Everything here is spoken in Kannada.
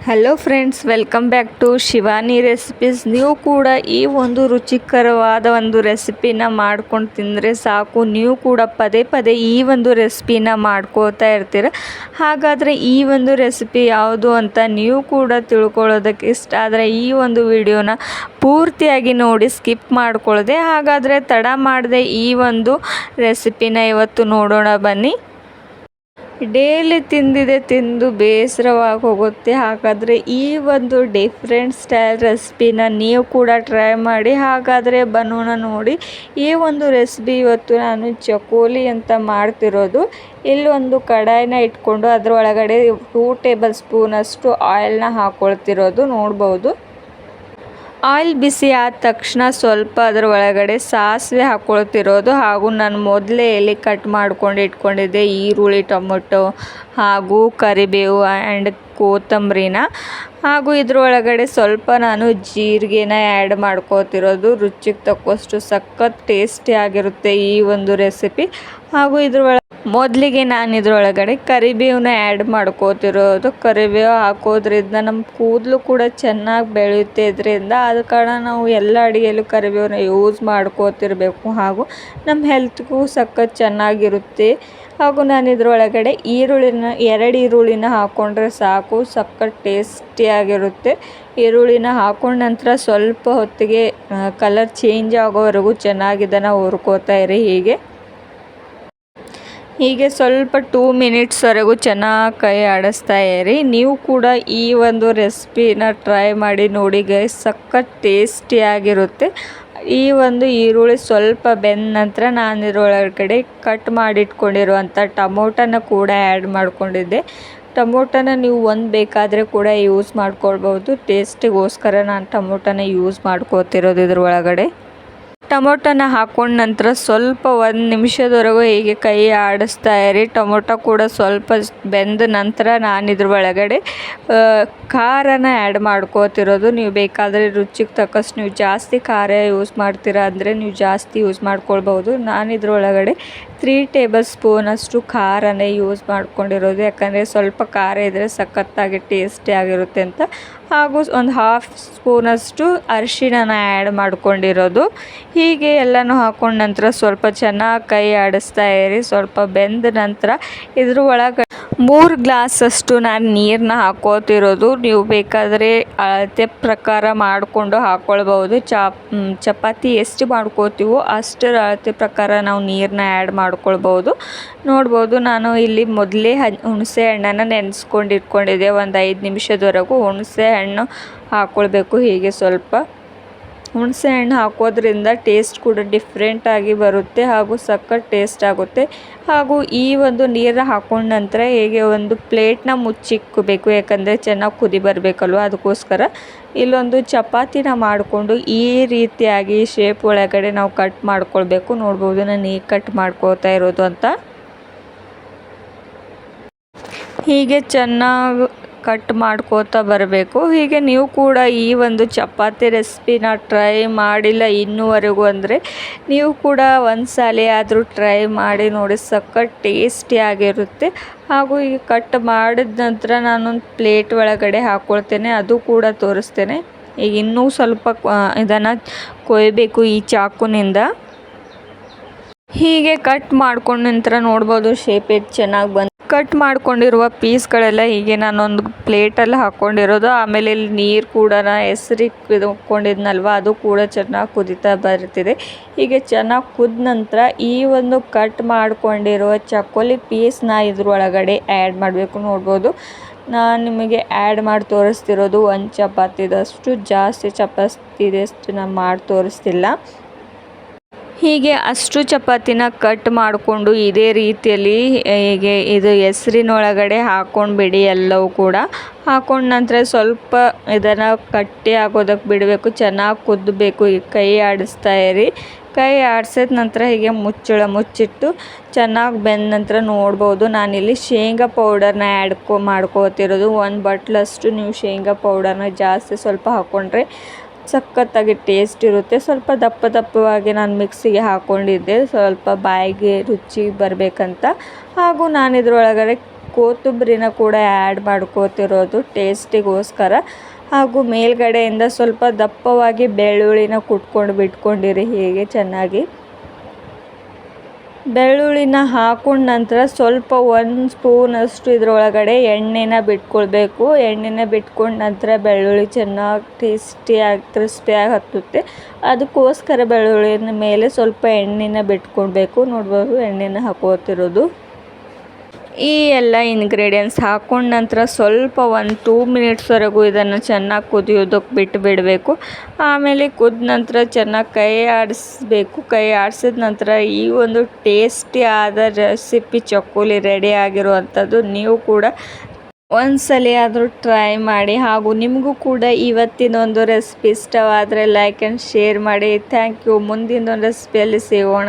Hello friends, welcome back to Shivani recipes. ನೀವು ಕೂಡ ಈ ಒಂದು ರುಚಿಕರವಾದ ಒಂದು ರೆಸಿಪಿನ ಮಾಡ್ಕೊಂಡು ತಿಂದರೆ ಸಾಕು, ನೀವು ಕೂಡ ಪದೇ ಪದೇ ಈ ಒಂದು ರೆಸಿಪಿನ ಮಾಡ್ಕೋತಾ ಇರ್ತೀರ. ಹಾಗಾದರೆ ಈ ಒಂದು ರೆಸಿಪಿ ಯಾವುದು ಅಂತ ನೀವು ಕೂಡ ತಿಳ್ಕೊಳ್ಳೋದಕ್ಕೆ ಇಷ್ಟ ಆದರೆ ಈ ಒಂದು ವಿಡಿಯೋನ ಪೂರ್ತಿಯಾಗಿ ನೋಡಿ, ಸ್ಕಿಪ್ ಮಾಡ್ಕೊಳ್ಳದೆ. ಹಾಗಾದರೆ ತಡ ಮಾಡದೆ ಈ ಒಂದು ರೆಸಿಪಿನ ಇವತ್ತು ನೋಡೋಣ ಬನ್ನಿ. ಡೈಲಿ ತಿಂದು ಬೇಸರವಾಗಿ ಹೋಗುತ್ತೆ. ಹಾಗಾದರೆ ಈ ಒಂದು ಡಿಫ್ರೆಂಟ್ ಸ್ಟೈಲ್ ರೆಸಿಪಿನ ನೀವು ಕೂಡ ಟ್ರೈ ಮಾಡಿ. ಹಾಗಾದರೆ ಬನ್ನೋಣ ನೋಡಿ. ಈ ಒಂದು ರೆಸಿಪಿ ಇವತ್ತು ನಾನು ಚಕೋಲಿ ಅಂತ ಮಾಡ್ತಿರೋದು. ಇಲ್ಲಿ ಒಂದು ಕಡಾಯಿನ ಇಟ್ಕೊಂಡು ಅದರ ಒಳಗಡೆ 2 ಟೇಬಲ್ ಸ್ಪೂನಷ್ಟು ಆಯಿಲ್ನ ಹಾಕ್ಕೊಳ್ತಿರೋದು ನೋಡ್ಬೋದು. ಆಯಿಲ್ ಬಿಸಿ ಆದ ತಕ್ಷಣ ಸ್ವಲ್ಪ ಅದರ ಒಳಗಡೆ ಸಾಸಿವೆ ಹಾಕ್ಕೊಳ್ತಿರೋದು. ಹಾಗೂ ನಾನು ಮೊದಲೇ ಎಲ್ಲಿ ಕಟ್ ಮಾಡ್ಕೊಂಡು ಇಟ್ಕೊಂಡಿದ್ದೆ ಈರುಳ್ಳಿ, ಟೊಮೊಟೊ ಹಾಗೂ ಕರಿಬೇವು ಆ್ಯಂಡ್ ಕೊತ್ತಂಬರಿನ, ಹಾಗೂ ಇದ್ರೊಳಗಡೆ ಸ್ವಲ್ಪ ನಾನು ಜೀರಿಗೆನ ಆ್ಯಡ್ ಮಾಡ್ಕೋತಿರೋದು. ರುಚಿಗೆ ತಕ್ಕಷ್ಟು ಸಖತ್ ಟೇಸ್ಟಿ ಆಗಿರುತ್ತೆ ಈ ಒಂದು ರೆಸಿಪಿ. ಹಾಗೂ ಮೊದಲಿಗೆ ನಾನು ಇದ್ರೊಳಗಡೆ ಕರಿಬೇವನ್ನ ಆ್ಯಡ್ ಮಾಡ್ಕೋತಿರೋದು. ಕರಿಬೇವು ಹಾಕೋದ್ರಿಂದ ನಮ್ಮ ಕೂದಲು ಕೂಡ ಚೆನ್ನಾಗಿ ಬೆಳೆಯುತ್ತೆ. ಇದರಿಂದ ಆದ ಕಾರಣ ನಾವು ಎಲ್ಲ ಅಡುಗೆಯಲ್ಲೂ ಕರಿಬೇವನ್ನ ಯೂಸ್ ಮಾಡ್ಕೋತಿರಬೇಕು. ಹಾಗೂ ನಮ್ಮ ಹೆಲ್ತ್ಗೂ ಸಖತ್ ಚೆನ್ನಾಗಿರುತ್ತೆ. ಹಾಗೂ ನಾನು ಇದ್ರೊಳಗಡೆ 2 ಈರುಳ್ಳಿನ ಹಾಕ್ಕೊಂಡ್ರೆ ಸಾಕು, ಸಖತ್ ಟೇಸ್ಟಿಯಾಗಿರುತ್ತೆ. ಈರುಳ್ಳಿನ ಹಾಕೊಂಡ ನಂತರ ಸ್ವಲ್ಪ ಹೊತ್ತಿಗೆ ಕಲರ್ ಚೇಂಜ್ ಆಗೋವರೆಗೂ ಚೆನ್ನಾಗಿ ಇದನ್ನು ಹುರ್ಕೋತಾ ಇರಿ. ಹೀಗೆ ಸ್ವಲ್ಪ 2 ಮಿನಿಟ್ಸ್ವರೆಗೂ ಚೆನ್ನಾಗಿ ಕೈ ಆಡಿಸ್ತಾ ಇರಿ. ನೀವು ಕೂಡ ಈ ಒಂದು ರೆಸಿಪಿನ ಟ್ರೈ ಮಾಡಿ ನೋಡಿ ಗೈಸ್, ಸಖತ್ ಟೇಸ್ಟಿಯಾಗಿರುತ್ತೆ. ಈ ಒಂದು ಈರುಳ್ಳಿ ಸ್ವಲ್ಪ ಬೆಂದ ನಂತರ ನಾನು ಇದರೊಳಗಡೆ ಕಟ್ ಮಾಡಿಟ್ಕೊಂಡಿರುವಂಥ ಟೊಮೊಟೊನ ಕೂಡ ಆ್ಯಡ್ ಮಾಡ್ಕೊಂಡಿದ್ದೆ. ಟೊಮೊಟೊನ ನೀವು ಒಂದು ಬೇಕಾದರೆ ಕೂಡ ಯೂಸ್ ಮಾಡ್ಕೊಳ್ಬೋದು. ಟೇಸ್ಟಿಗೋಸ್ಕರ ನಾನು ಟೊಮೊಟೊನ ಯೂಸ್ ಮಾಡ್ಕೋತಿರೋದು. ಇದ್ರೊಳಗಡೆ ಟೊಮೊಟೊನ ಹಾಕೊಂಡ ನಂತರ ಸ್ವಲ್ಪ 1 ನಿಮಿಷದವರೆಗೂ ಹೀಗೆ ಕೈ ಆಡಿಸ್ತಾ ಇರಿ. ಟೊಮೊಟೊ ಕೂಡ ಸ್ವಲ್ಪ ಬೆಂದ ನಂತರ ನಾನು ಇದ್ರ ಒಳಗಡೆ ಖಾರನ ಆ್ಯಡ್ ಮಾಡ್ಕೋತಿರೋದು. ನೀವು ಬೇಕಾದರೆ ರುಚಿಗೆ ತಕ್ಕಷ್ಟು ನೀವು ಜಾಸ್ತಿ ಖಾರ ಯೂಸ್ ಮಾಡ್ತೀರಾ ಅಂದರೆ ನೀವು ಜಾಸ್ತಿ ಯೂಸ್ ಮಾಡ್ಕೊಳ್ಬೋದು. ನಾನು ಇದ್ರೊಳಗಡೆ 3 ಟೇಬಲ್ ಸ್ಪೂನಷ್ಟು ಖಾರನ ಯೂಸ್ ಮಾಡ್ಕೊಂಡಿರೋದು. ಯಾಕಂದರೆ ಸ್ವಲ್ಪ ಖಾರ ಇದ್ದರೆ ಸಖತ್ತಾಗಿ ಟೇಸ್ಟಿ ಆಗಿರುತ್ತೆ ಅಂತ. ಹಾಗೂ ಒಂದು 1/2 ಸ್ಪೂನಷ್ಟು ಅರಿಶಿಣನ ಆ್ಯಡ್ ಮಾಡ್ಕೊಂಡಿರೋದು. ಹೀಗೆ ಎಲ್ಲನೂ ಹಾಕೊಂಡ ನಂತರ ಸ್ವಲ್ಪ ಚೆನ್ನಾಗಿ ಕೈ ಆಡಿಸ್ತಾ ಇರಿ. ಸ್ವಲ್ಪ ಬೆಂದ ನಂತರ ಇದ್ರ ಒಳಗಡೆ 3 ಗ್ಲಾಸಷ್ಟು ನಾನು ನೀರನ್ನ ಹಾಕೋತಿರೋದು. ನೀವು ಬೇಕಾದರೆ ಅಳತೆ ಪ್ರಕಾರ ಮಾಡಿಕೊಂಡು ಹಾಕ್ಕೊಳ್ಬೋದು. ಚಪಾತಿ ಎಷ್ಟು ಮಾಡ್ಕೋತೀವೋ ಅಷ್ಟರ ಅಳತೆ ಪ್ರಕಾರ ನಾವು ನೀರನ್ನ ಆ್ಯಡ್ ಮಾಡ್ಕೊಳ್ಬೋದು. ನೋಡ್ಬೋದು, ನಾನು ಇಲ್ಲಿ ಮೊದಲೇ ಹುಣಸೆ ಹಣ್ಣನ್ನು ನೆನೆಸ್ಕೊಂಡು ಇಟ್ಕೊಂಡಿದ್ದೆ. ಒಂದು 5 ನಿಮಿಷದವರೆಗೂ ಹುಣಸೆ ಹಣ್ಣು ಹಾಕ್ಕೊಳ್ಬೇಕು. ಹೀಗೆ ಸ್ವಲ್ಪ ಹುಣಸೆ ಹಣ್ಣು ಹಾಕೋದ್ರಿಂದ ಟೇಸ್ಟ್ ಕೂಡ ಡಿಫ್ರೆಂಟಾಗಿ ಬರುತ್ತೆ ಹಾಗೂ ಸಖತ್ ಟೇಸ್ಟ್ ಆಗುತ್ತೆ. ಹಾಗೂ ಈ ಒಂದು ನೀರು ಹಾಕೊಂಡ ನಂತರ ಹೇಗೆ ಒಂದು ಪ್ಲೇಟ್ನ ಮುಚ್ಚಿಕ್ಕೋಬೇಕು, ಯಾಕಂದರೆ ಚೆನ್ನಾಗಿ ಕುದಿ ಬರಬೇಕಲ್ವ, ಅದಕ್ಕೋಸ್ಕರ ಇಲ್ಲೊಂದು ಚಪಾತಿನ ಮಾಡಿಕೊಂಡು ಈ ರೀತಿಯಾಗಿ ಶೇಪ್ ಒಳಗಡೆ ನಾವು ಕಟ್ ಮಾಡ್ಕೊಳ್ಬೇಕು. ನೋಡ್ಬೋದು ನಾನು ಈಗ ಕಟ್ ಮಾಡ್ಕೋತಾ ಇರೋದು ಅಂತ. ಹೀಗೆ ಚೆನ್ನಾಗಿ ಕಟ್ ಮಾಡ್ಕೋತಾ ಬರಬೇಕು. ಹೀಗೆ ನೀವು ಕೂಡ ಈ ಒಂದು ಚಪಾತಿ ರೆಸಿಪಿನ ಟ್ರೈ ಮಾಡಿಲ್ಲ ಇನ್ನೂವರೆಗೂ ಅಂದರೆ ನೀವು ಕೂಡ ಒಂದು ಸಲ ಆದರೂ ಟ್ರೈ ಮಾಡಿ ನೋಡಿ, ಸಖತ್ ಟೇಸ್ಟಿಯಾಗಿರುತ್ತೆ. ಹಾಗೂ ಈಗ ಕಟ್ ಮಾಡಿದ ನಂತರ ನಾನೊಂದು ಪ್ಲೇಟ್ ಒಳಗಡೆ ಹಾಕ್ಕೊಳ್ತೇನೆ, ಅದು ಕೂಡ ತೋರಿಸ್ತೇನೆ. ಈಗ ಇನ್ನೂ ಸ್ವಲ್ಪ ಇದನ್ನು ಕೊಯ್ಬೇಕು ಈ ಚಾಕುನಿಂದ. ಹೀಗೆ ಕಟ್ ಮಾಡ್ಕೊಂಡ ನಂತರ ನೋಡ್ಬೋದು ಶೇಪ್ ಎಷ್ಟು ಚೆನ್ನಾಗಿ ಬಂದು. ಕಟ್ ಮಾಡ್ಕೊಂಡಿರುವ ಪೀಸ್ಗಳೆಲ್ಲ ಹೀಗೆ ನಾನೊಂದು ಪ್ಲೇಟಲ್ಲಿ ಹಾಕ್ಕೊಂಡಿರೋದು. ಆಮೇಲೆ ಇಲ್ಲಿ ನೀರು ಕೂಡ ಹೆಸರಿಗೆ ಇಟ್ಕೊಂಡಿದ್ನಲ್ವ, ಅದು ಕೂಡ ಚೆನ್ನಾಗಿ ಕುದೀತಾ ಬರ್ತಿದೆ. ಹೀಗೆ ಚೆನ್ನಾಗಿ ಕುದ ನಂತರ ಈ ಒಂದು ಕಟ್ ಮಾಡ್ಕೊಂಡಿರುವ ಚಕೋಲಿ ಪೀಸ್ನ ಇದ್ರೊಳಗಡೆ ಆ್ಯಡ್ ಮಾಡಬೇಕು. ನೋಡ್ಬೋದು ನಾನು ನಿಮಗೆ ಆ್ಯಡ್ ಮಾಡಿ ತೋರಿಸ್ತಿರೋದು 1 ಚಪಾತಿದಷ್ಟು. ಜಾಸ್ತಿ ಚಪಾತಿದಷ್ಟು ನಾನು ಮಾಡಿ ತೋರಿಸ್ತಿಲ್ಲ. ಹೀಗೆ ಅಷ್ಟು ಚಪಾತಿನ ಕಟ್ ಮಾಡಿಕೊಂಡು ಇದೇ ರೀತಿಯಲ್ಲಿ ಹೀಗೆ ಇದು ಹೆಸರಿನೊಳಗಡೆ ಹಾಕ್ಕೊಂಡ್ಬಿಡಿ. ಎಲ್ಲವೂ ಕೂಡ ಹಾಕೊಂಡ ನಂತರ ಸ್ವಲ್ಪ ಇದನ್ನು ಕಟ್ಟಿ ಆಗೋದಕ್ಕೆ ಬಿಡಬೇಕು. ಚೆನ್ನಾಗಿ ಕುದ್ದಬೇಕು. ಕೈ ಆಡಿಸ್ತಾ ಇರಿ. ಕೈ ಆಡಿಸಿದ ನಂತರ ಹೀಗೆ ಮುಚ್ಚಿಟ್ಟು ಚೆನ್ನಾಗಿ ಬೆಂದ ನಂತರ ನೋಡ್ಬೋದು ನಾನಿಲ್ಲಿ ಶೇಂಗಾ ಪೌಡರ್ನ ಆ್ಯಡ್ ಮಾಡ್ಕೋತಿರೋದು. 1 ಬಟ್ಲಷ್ಟು ನೀವು ಶೇಂಗಾ ಪೌಡರ್ನ ಜಾಸ್ತಿ ಸ್ವಲ್ಪ ಹಾಕ್ಕೊಂಡ್ರೆ ಸಖತ್ತಾಗಿ ಟೇಸ್ಟ್ ಇರುತ್ತೆ. ಸ್ವಲ್ಪ ದಪ್ಪವಾಗಿ ನಾನು ಮಿಕ್ಸಿಗೆ ಹಾಕ್ಕೊಂಡಿದ್ದೆ, ಸ್ವಲ್ಪ ಬಾಯಿಗೆ ರುಚಿ ಬರಬೇಕಂತ. ಹಾಗೂ ನಾನು ಇದರೊಳಗಡೆ ಕೊತ್ತಂಬರಿನ ಕೂಡ ಆ್ಯಡ್ ಮಾಡ್ಕೋತಿರೋದು ಟೇಸ್ಟಿಗೋಸ್ಕರ. ಹಾಗೂ ಮೇಲ್ಗಡೆಯಿಂದ ಸ್ವಲ್ಪ ದಪ್ಪವಾಗಿ ಬೆಳ್ಳುಳ್ಳಿನ ಕುಟ್ಕೊಂಡು ಬಿಟ್ಕೊಂಡಿರಿ ಹೀಗೆ ಚೆನ್ನಾಗಿ. ಬೆಳ್ಳುಳ್ಳಿನ ಹಾಕೊಂಡ ನಂತರ ಸ್ವಲ್ಪ 1 ಸ್ಪೂನಷ್ಟು ಇದರೊಳಗಡೆ ಎಣ್ಣೆನ ಬಿಟ್ಕೊಳ್ಬೇಕು. ಎಣ್ಣೆನ ಬಿಟ್ಕೊಂಡ ನಂತರ ಬೆಳ್ಳುಳ್ಳಿ ಚೆನ್ನಾಗಿ ಟೇಸ್ಟಿಯಾಗಿ ಕ್ರಿಸ್ಪಿಯಾಗಿ ಹತ್ತುತ್ತೆ. ಅದಕ್ಕೋಸ್ಕರ ಬೆಳ್ಳುಳ್ಳಿನ ಮೇಲೆ ಸ್ವಲ್ಪ ಎಣ್ಣೆನ ಬಿಟ್ಕೊಳ್ಬೇಕು. ನೋಡ್ಬೋದು ಎಣ್ಣೆನ ಹಾಕೋತಿರೋದು. ಈ ಎಲ್ಲ ಇಂಗ್ರೀಡಿಯೆಂಟ್ಸ್ ಹಾಕೊಂಡ ನಂತರ ಸ್ವಲ್ಪ 1-2 ಮಿನಿಟ್ಸ್ವರೆಗೂ ಇದನ್ನು ಚೆನ್ನಾಗಿ ಕುದಿಯೋದಕ್ಕೆ ಬಿಟ್ಟು ಬಿಡಬೇಕು. ಆಮೇಲೆ ಕುದ ನಂತರ ಚೆನ್ನಾಗಿ ಕೈ ಆಡಿಸ್ಬೇಕು. ಕೈ ಆಡಿಸಿದ ನಂತರ ಈ ಒಂದು ಟೇಸ್ಟಿ ಆದ ರೆಸಿಪಿ ಚಕ್ಕುಲಿ ರೆಡಿ ಆಗಿರುವಂಥದ್ದು. ನೀವು ಕೂಡ ಒಂದ್ಸಲ ಆದರೂ ಟ್ರೈ ಮಾಡಿ. ಹಾಗೂ ನಿಮಗೂ ಕೂಡ ಇವತ್ತಿನ ಒಂದು ರೆಸಿಪಿ ಇಷ್ಟವಾದರೆ ಲೈಕ್ ಆ್ಯಂಡ್ ಶೇರ್ ಮಾಡಿ. Thank you. ಮುಂದಿನ ಒಂದು ರೆಸಿಪಿಯಲ್ಲಿ ಸಿಗೋಣ.